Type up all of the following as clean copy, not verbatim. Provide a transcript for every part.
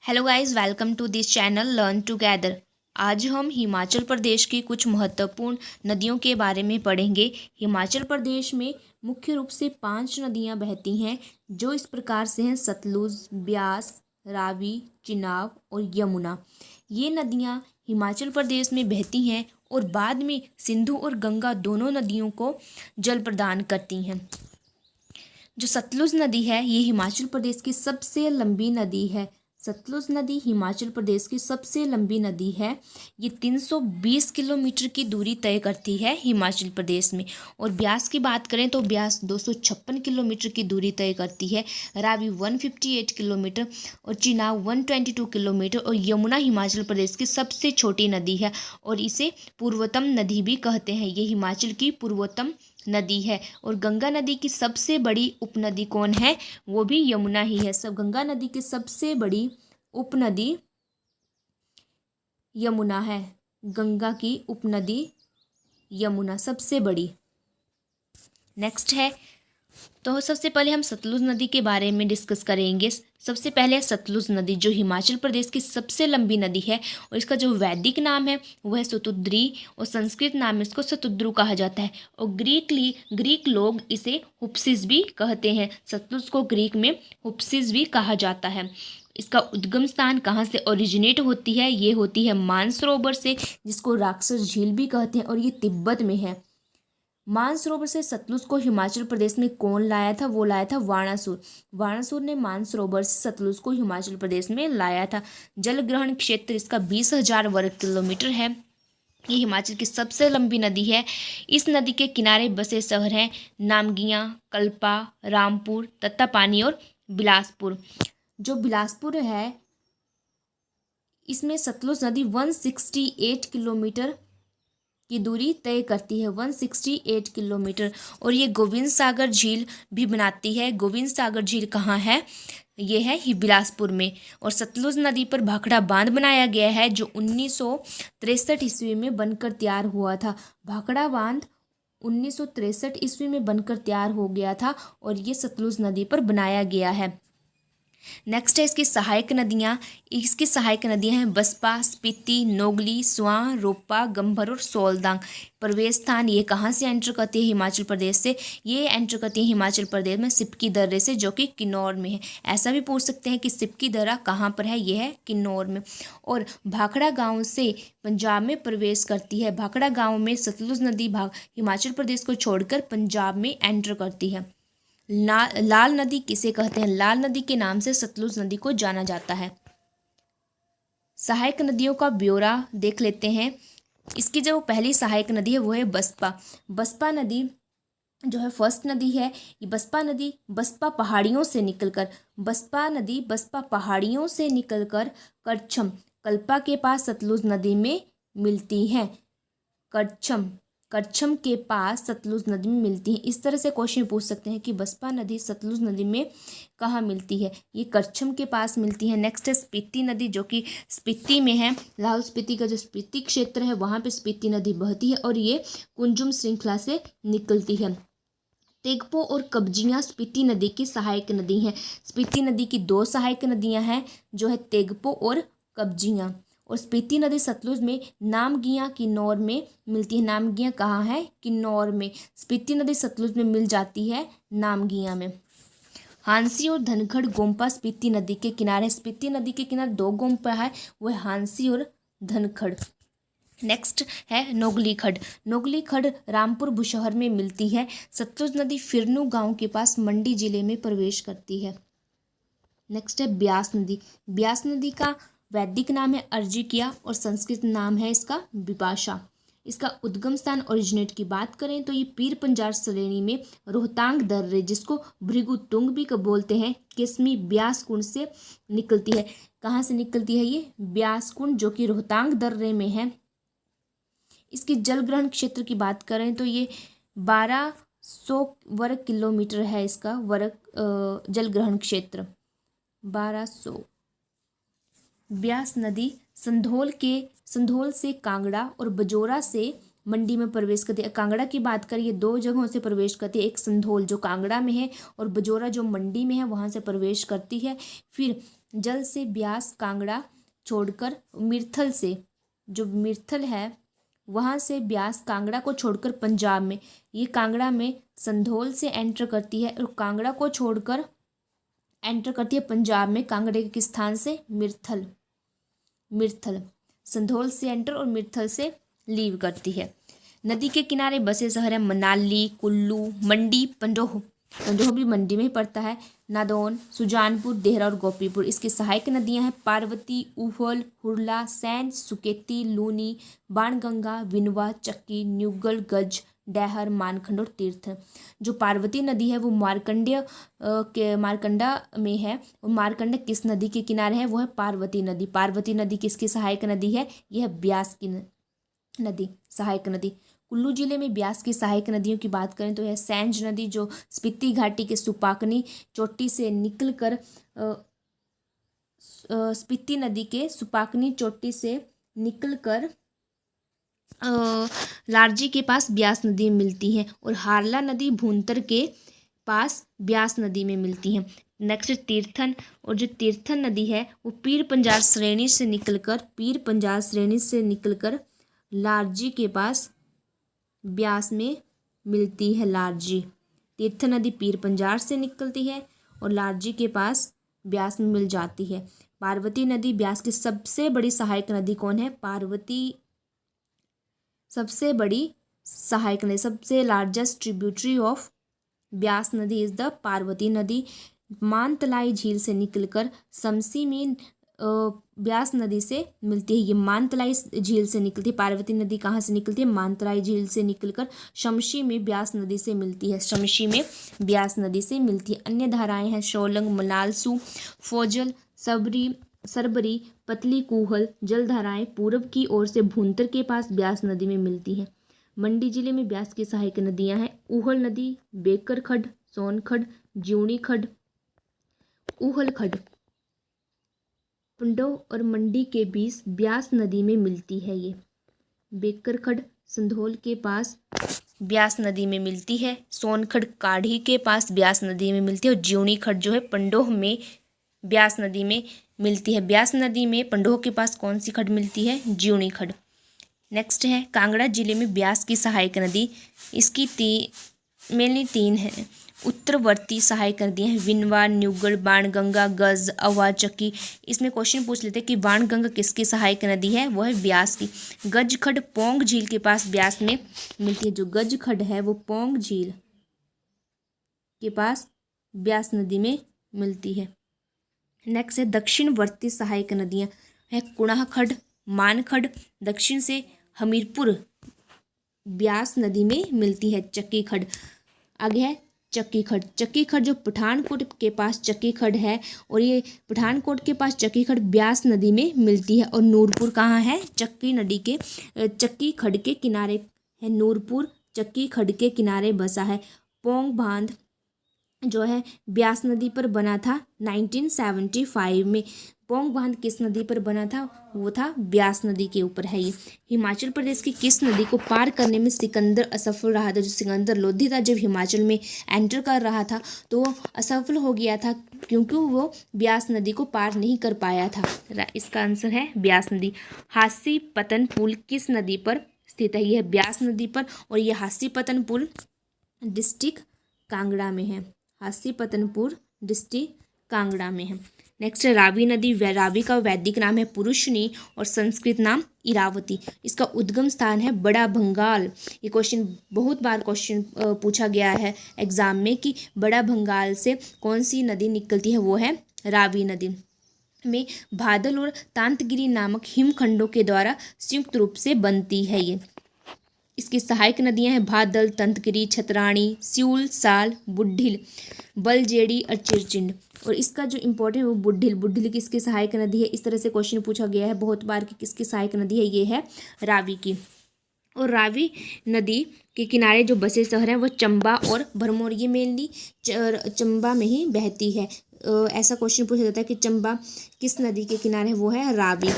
Hello guys, welcome to this channel learn together. आज हम हिमाचल प्रदेश की कुछ महत्वपूर्ण नदियों के बारे में पढ़ेंगे। हिमाचल प्रदेश में मुख्य रूप से 5 नदियां बहती हैं, जो इस प्रकार से हैं: सतलुज, ब्यास, रावी, चिनाब और यमुना। ये नदियां हिमाचल प्रदेश में बहती हैं और बाद में सिंधु और गंगा दोनों नदियों को जल प्रदान करती हैं। जो सतलुज नदी है, ये हिमाचल प्रदेश की सबसे लंबी नदी है। सतलुज नदी हिमाचल प्रदेश की सबसे लंबी नदी है। ये 320 किलोमीटर की दूरी तय करती है हिमाचल प्रदेश में। और ब्यास की बात करें तो ब्यास 256 किलोमीटर की दूरी तय करती है। रावी 158 किलोमीटर और चिनाब 122 किलोमीटर। और यमुना हिमाचल प्रदेश की सबसे छोटी नदी है और इसे पूर्वोत्तम नदी भी कहते हैं। ये हिमाचल की पूर्वोत्तम नदी है। और गंगा नदी की सबसे बड़ी उपनदी कौन है? वो भी यमुना ही है। सब गंगा नदी की सबसे बड़ी उपनदी यमुना है। गंगा की उपनदी यमुना सबसे बड़ी। नेक्स्ट है, तो सबसे पहले हम सतलुज नदी के बारे में डिस्कस करेंगे। सबसे पहले सतलुज नदी, जो हिमाचल प्रदेश की सबसे लंबी नदी है और इसका जो वैदिक नाम है वह है सतुद्री और संस्कृत नाम में इसको सतुद्रु कहा जाता है। और ग्रीक लोग इसे हुप्सिस भी कहते हैं। सतलुज को ग्रीक में हुप्सिस भी कहा जाता है। इसका उद्गम स्थान कहाँ से ओरिजिनेट होती है? ये होती है मानसरोवर से, जिसको राक्षस झील भी कहते हैं, और ये तिब्बत में है। मानसरोवर से सतलुज को हिमाचल प्रदेश में कौन लाया था? वो लाया था वाणासुर। वाणासुर ने मानसरोवर से सतलुज को हिमाचल प्रदेश में लाया था। जल ग्रहण क्षेत्र इसका 20,000 वर्ग किलोमीटर है। ये हिमाचल की सबसे लंबी नदी है। इस नदी के किनारे बसे शहर हैं नामगियाँ, कल्पा, रामपुर, तत्तापानी और बिलासपुर। जो बिलासपुर है, इसमें सतलुज नदी 168 किलोमीटर की दूरी तय करती है। 168 किलोमीटर। और ये गोविंद सागर झील भी बनाती है। गोविंद सागर झील कहाँ है? ये है ही बिलासपुर में। और सतलुज नदी पर भाखड़ा बांध बनाया गया है, जो 1963 ईस्वी में बनकर तैयार हुआ था। भाखड़ा बांध 1963 ईस्वी में बनकर तैयार हो गया था और ये सतलुज नदी पर बनाया गया है। नेक्स्ट है इसकी सहायक नदियाँ। इसकी सहायक नदियाँ हैं बसपा, स्पीति, नोगली, स्वां, रोपा, गंभर और सोलदांग। प्रवेश स्थान ये कहाँ से एंटर करती है? हिमाचल प्रदेश से। ये एंटर करती है हिमाचल प्रदेश में सिपकी दर्रे से, जो कि किन्नौर में है। ऐसा भी पूछ सकते हैं कि सिपकी दर्रा कहाँ पर है? ये है किन्नौर में। और भाखड़ा गाँव से पंजाब में प्रवेश करती है। भाखड़ा गाँव में सतलुज नदी हिमाचल प्रदेश को छोड़कर पंजाब में एंटर करती है। लाल नदी किसे कहते हैं? लाल नदी के नाम से सतलुज नदी को जाना जाता है। सहायक नदियों का ब्यौरा देख लेते हैं। इसकी जो पहली सहायक नदी है वो है बसपा। बसपा नदी जो है फर्स्ट नदी है। ये बसपा नदी बसपा पहाड़ियों से निकलकर करछम, कल्पा के पास सतलुज नदी में मिलती है। करछम के पास सतलुज नदी में मिलती है। इस तरह से क्वेश्चन पूछ सकते हैं कि बसपा नदी सतलुज नदी में कहाँ मिलती है? ये करछम के पास मिलती है। नेक्स्ट है स्पीति नदी, जो कि स्पीति में है। लाहौल स्पीति का जो स्पीति क्षेत्र है वहाँ पे स्पीति नदी बहती है और ये कुंजुम श्रृंखला से निकलती है। तेगपो और कब्जियाँ स्पीति नदी की सहायक नदी हैं। स्पीति नदी की 2 सहायक नदियाँ हैं, जो है तेगपो और कब्जियाँ। और स्पीति नदी सतलुज में नामगियाँ किन्नौर में मिलती है। नामगियाँ कहाँ है? किन्नौर में। स्पीति नदी सतलुज में मिल जाती है नामगियाँ में। हांसी और धनखड़ गोम्पा स्पीति नदी के किनारे। स्पीति नदी के किनारे 2 गोम्पा है, वो है हांसी और धनखड़। नेक्स्ट है नोगली खड्ड। नोगली खड्ड रामपुर बुशहर में मिलती है। सतलुज नदी फिरनू गांव के पास मंडी जिले में प्रवेश करती है। नेक्स्ट है ब्यास नदी। ब्यास नदी का वैदिक नाम है अर्जिकिया और संस्कृत नाम है इसका विपाशा। इसका उद्गम स्थान ओरिजिनेट की बात करें तो ये पीर पंजार श्रेणी में रोहतांग दर्रे, जिसको भृगुतुंग भी बोलते हैं, किस्मी ब्यास कुंड से निकलती है। कहाँ से निकलती है? ये ब्यास कुंड, जो कि रोहतांग दर्रे में है। इसकी जल ग्रहण क्षेत्र की बात करें तो ये 1200 वर्ग किलोमीटर है। इसका जल ग्रहण क्षेत्र 1200। ब्यास नदी संधोल से कांगड़ा और बजोरा से मंडी में प्रवेश करती है। कांगड़ा की बात करें, ये 2 जगहों से प्रवेश करती है। एक संधोल जो कांगड़ा में है और बजोरा जो मंडी में है, वहाँ से प्रवेश करती है। फिर जल से ब्यास कांगड़ा छोड़कर मिर्थल से, जो मिर्थल है वहाँ से ब्यास कांगड़ा को छोड़कर पंजाब में, ये कांगड़ा में संधोल से एंटर करती है और कांगड़ा को छोड़कर एंटर करती है पंजाब में, कांगड़े के किस स्थान से, मिर्थल, मिर्थल संधोल से एंटर और मिर्थल से लीव करती है। नदी के किनारे बसे शहर हैं मनाली, कुल्लू, मंडी, पंडोह, पंडोह भी मंडी में ही पड़ता है, नादौन, सुजानपुर, देहरा और गोपीपुर। इसकी सहायक नदियां हैं पार्वती, ऊहल, हुरला, सैंज, सुकेती, लूनी, बाणगंगा, विनवा, चक्की, न्यूगल, गज, डैहर, मानखंड और तीर्थ। जो पार्वती नदी है वो मारकंडा में है, और मारकंडा किस नदी के किनारे है, वो है पार्वती नदी। पार्वती नदी किसकी सहायक नदी है, यह ब्यास की नदी, सहायक नदी। कुल्लू जिले में ब्यास की सहायक नदियों की बात करें तो यह सैंज नदी, जो स्पीति घाटी के सुपाकनी चोटी से निकलकर स्पीति नदी के सुपाकनी चोटी से निकलकर लारजी के पास ब्यास नदी में मिलती है, और हारला नदी भूंतर के पास ब्यास नदी में मिलती है। नेक्स्ट तीर्थन, और जो तीर्थन नदी है वो पीर पंजाल श्रेणी से निकलकर लारजी के पास ब्यास में मिलती है। लारजी, तीर्थ नदी पीर पंजाल से निकलती है और लारजी के पास ब्यास में मिल जाती है। पार्वती नदी ब्यास की सबसे बड़ी सहायक नदी कौन है, पार्वती सबसे बड़ी सहायक नदी, सबसे लार्जेस्ट ट्रिब्यूटरी ऑफ ब्यास नदी इज द पार्वती नदी। मानतलाई झील से निकलकर शमसी में ब्यास नदी से मिलती है। ये मानतलाई झील से निकलती है। पार्वती नदी कहाँ से निकलती है, मानतलाई झील से निकलकर शमशी में ब्यास नदी से मिलती है, शमशी में ब्यास नदी से मिलती है। अन्य धाराएं हैं शोलंग, मलालसू, फोजल, सरबरी, पतली कूहल। जलधाराएं पूर्व की ओर से भूंतर के पास ब्यास नदी में मिलती हैं। मंडी जिले में ब्यास की सहायक नदियां हैं ऊहल नदी, बेकर खड, सोन खड, ज्यूणी खड, ऊहल खड। पंडोह और मंडी के बीच ब्यास नदी में मिलती है। ये बेकर खड संधोल के पास ब्यास नदी में मिलती है, सोनखड़ काढ़ी के पास ब्यास नदी में मिलती है, और ज्यूणी खड जो है पंडोह में ब्यास नदी में मिलती है। ब्यास नदी में पंडोह के पास कौन सी खड मिलती है, ज्यूणी खड। नेक्स्ट है कांगड़ा जिले में ब्यास की सहायक नदी, इसकी मेनली तीन है उत्तरवर्ती सहायक नदियाँ हैं विनवा, न्यूगल, बाणगंगा, गज, अवा, चक्की। इसमें क्वेश्चन पूछ लेते हैं कि बाणगंगा किसकी सहायक नदी है, वो है ब्यास की। गज खड पोंग झील के पास ब्यास में मिलती है। जो गज खड है वो पोंग झील के पास ब्यास नदी में मिलती है। नेक्स्ट है दक्षिणवर्ती सहायक नदियाँ है कुणाह खड, मान खड। दक्षिण से हमीरपुर ब्यास नदी में मिलती है। चक्की खड, आगे है चक्की खड। चक्की खड जो पठानकोट के पास चक्की खड है, और ये पठानकोट के पास चक्की खड ब्यास नदी में मिलती है। और नूरपुर कहाँ है, चक्की खड के किनारे है नूरपुर, चक्की खड के किनारे बसा है। पोंग बांध जो है ब्यास नदी पर बना था 1975 में। पोंग बांध किस नदी पर बना था, वो था ब्यास नदी के ऊपर है ये। हिमाचल प्रदेश की किस नदी को पार करने में सिकंदर असफल रहा था। जो सिकंदर लोधी था जब हिमाचल में एंटर कर रहा था तो वो असफल हो गया था, क्योंकि वो ब्यास नदी को पार नहीं कर पाया था। इसका आंसर है ब्यास नदी। हासी पतन पुल किस नदी पर स्थित है, यह ब्यास नदी पर, और यह हासी पतन पुल डिस्ट्रिक्ट कांगड़ा में है। हासी पतनपुर डिस्ट्रिक्ट कांगड़ा में है। नेक्स्ट है रावी नदी। रावी का वैदिक नाम है पुरुषनी और संस्कृत नाम इरावती। इसका उद्गम स्थान है बड़ा भंगाल। ये क्वेश्चन बहुत बार पूछा गया है एग्जाम में कि बड़ा भंगाल से कौन सी नदी निकलती है, वो है रावी नदी। में बादल और तांतगिरी नामक हिमखंडों के द्वारा संयुक्त रूप से बनती है ये। इसकी सहायक नदियां हैं बादल, तंतगिरी, छतरानी, स्यूल, साल, बुढ़िल, बलजेड़ी और चिरचिंड। और इसका जो इम्पोर्टेंट है वो बुढ़िल किसकी सहायक नदी है। इस तरह से क्वेश्चन पूछा गया है बहुत बार कि किसकी सहायक नदी है, ये है रावी की। और रावी नदी के किनारे जो बसे शहर हैं वो चंबा और भरमौर, ये मेनली चंबा में ही बहती है। ऐसा क्वेश्चन पूछा जाता है कि चंबा किस नदी के किनारे है, वो है रावी।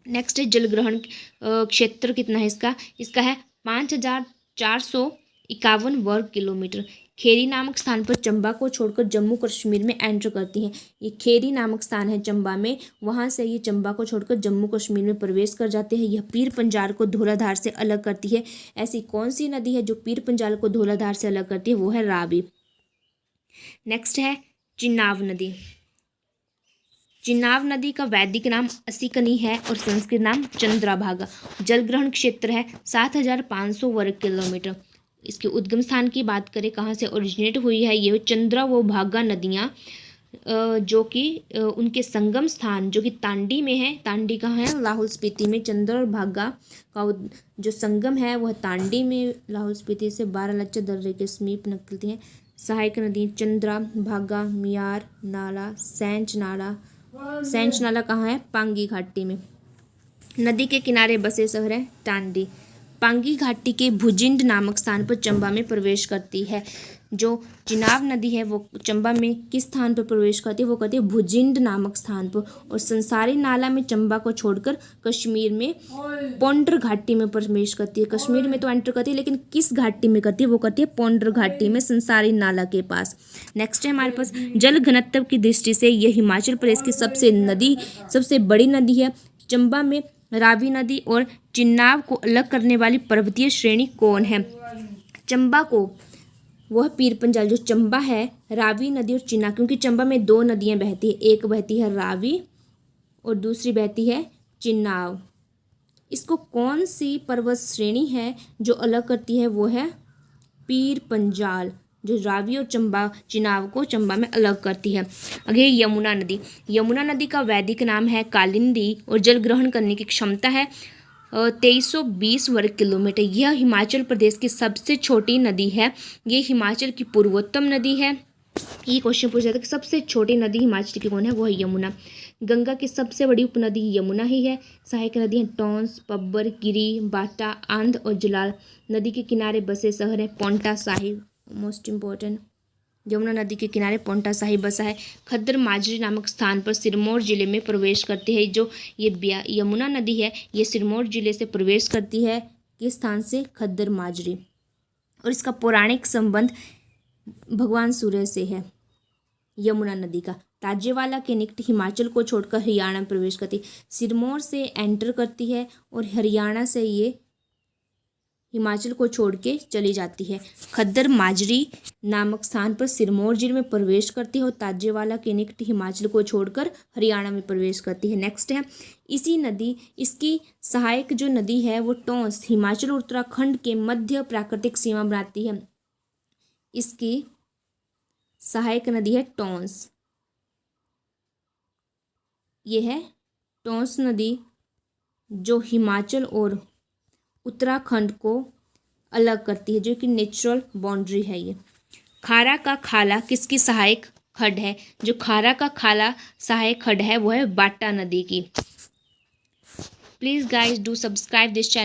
नेक्स्ट है जलग्रहण क्षेत्र कितना है इसका है 5451 वर्ग किलोमीटर। खेरी नामक स्थान पर चंबा को छोड़कर जम्मू कश्मीर में एंटर करती हैं। ये खेरी नामक स्थान है चंबा में, वहाँ से ये चंबा को छोड़कर जम्मू कश्मीर में प्रवेश कर जाते हैं। यह पीर पंजाल को धौलाधार से अलग करती है। ऐसी कौन सी नदी है जो पीर पंजाल को धौलाधार से अलग करती है? वो है रावी। नेक्स्ट है चिनाब नदी। चिनाब नदी का वैदिक नाम असिकनी है और संस्कृत नाम चंद्रभागा। जलग्रहण क्षेत्र है 7,500 वर्ग किलोमीटर। इसके उद्गम स्थान की बात करें, कहाँ से ओरिजिनेट हुई है, ये चंद्रा व भागा नदियाँ, जो कि उनके संगम स्थान जो कि तांडी में है। तांडी कहाँ है? लाहौल स्पीति में। चंद्र और भागा का जो संगम है वह तांडी में लाहौल स्पीति से 12 लच्चर दर्रे के समीप निकलती हैं। सहायक नदी चंद्रा, भागा, मियार नाला, सेंच नाला। सेंच नाला कहाँ है? पांगी घाटी में। नदी के किनारे बसे शहर है टांडी। पांगी घाटी के भुजिंड नामक स्थान पर चंबा में प्रवेश करती है। जो चिनाब नदी है वो चंबा में किस स्थान पर प्रवेश करती है? वो करती है भुजिंड नामक स्थान पर। और संसारी नाला में चंबा को छोड़कर कश्मीर में पौंड्र घाटी में प्रवेश करती है। कश्मीर में तो एंटर करती है, लेकिन किस घाटी में करती है? वो करती है पौंड्र घाटी में, संसारी नाला के पास। नेक्स्ट है हमारे पास जल घनत्व की दृष्टि से यह हिमाचल प्रदेश की सबसे बड़ी नदी है। चंबा में रावी नदी और चिनाब को अलग करने वाली पर्वतीय श्रेणी कौन है? चंबा को वह पीर पंजाल, जो चंबा है, रावी नदी और चिनाब, क्योंकि चंबा में 2 नदियां बहती है, एक बहती है रावी और दूसरी बहती है चिनाब। इसको कौन सी पर्वत श्रेणी है जो अलग करती है? वो है पीर पंजाल, जो रावी और चिनाब को चंबा में अलग करती है। आगे यमुना नदी। यमुना नदी का वैदिक नाम है कालिंदी और जल ग्रहण करने की क्षमता है 2320 वर्ग किलोमीटर। यह हिमाचल प्रदेश की सबसे छोटी नदी है। ये हिमाचल की पूर्वोत्तम नदी है। ये क्वेश्चन पूछा जाता है कि सबसे छोटी नदी हिमाचल की कौन है? वो है यमुना। गंगा की सबसे बड़ी उपनदी यमुना ही है। सहायक नदी हैं टॉन्स, पब्बर, गिरी, बाटा, आंध और जलाल। नदी के किनारे बसे शहर है पोंटा साहिब। मोस्ट इम्पोर्टेंट, यमुना नदी के किनारे पोंटा साहिब बसा है। खद्दर माजरी नामक स्थान पर सिरमौर जिले में प्रवेश करती है। जो ये यमुना नदी है ये सिरमौर जिले से प्रवेश करती है। किस स्थान से? खद्दर माजरी। और इसका पौराणिक संबंध भगवान सूर्य से है। यमुना नदी का ताजेवाला के निकट हिमाचल को छोड़कर हरियाणा में प्रवेश करती है। सिरमौर से एंटर करती है और हरियाणा से ये हिमाचल को छोड़ के चली जाती है। खद्दर माजरी नामक स्थान पर सिरमौर जिले में प्रवेश करती है और ताजेवाला के निकट हिमाचल को छोड़कर हरियाणा में प्रवेश करती है। नेक्स्ट है इसकी सहायक जो नदी है वो टॉन्स, हिमाचल और उत्तराखंड के मध्य प्राकृतिक सीमा बनाती है। इसकी सहायक नदी है टॉन्स। ये है टॉन्स नदी जो हिमाचल और उत्तराखंड को अलग करती है, जो कि नेचुरल बाउंड्री है। ये खारा का खाला किसकी सहायक खड्ड है? जो खारा का खाला सहायक खड्ड है वो है बाटा नदी की। Please guys do subscribe this channel.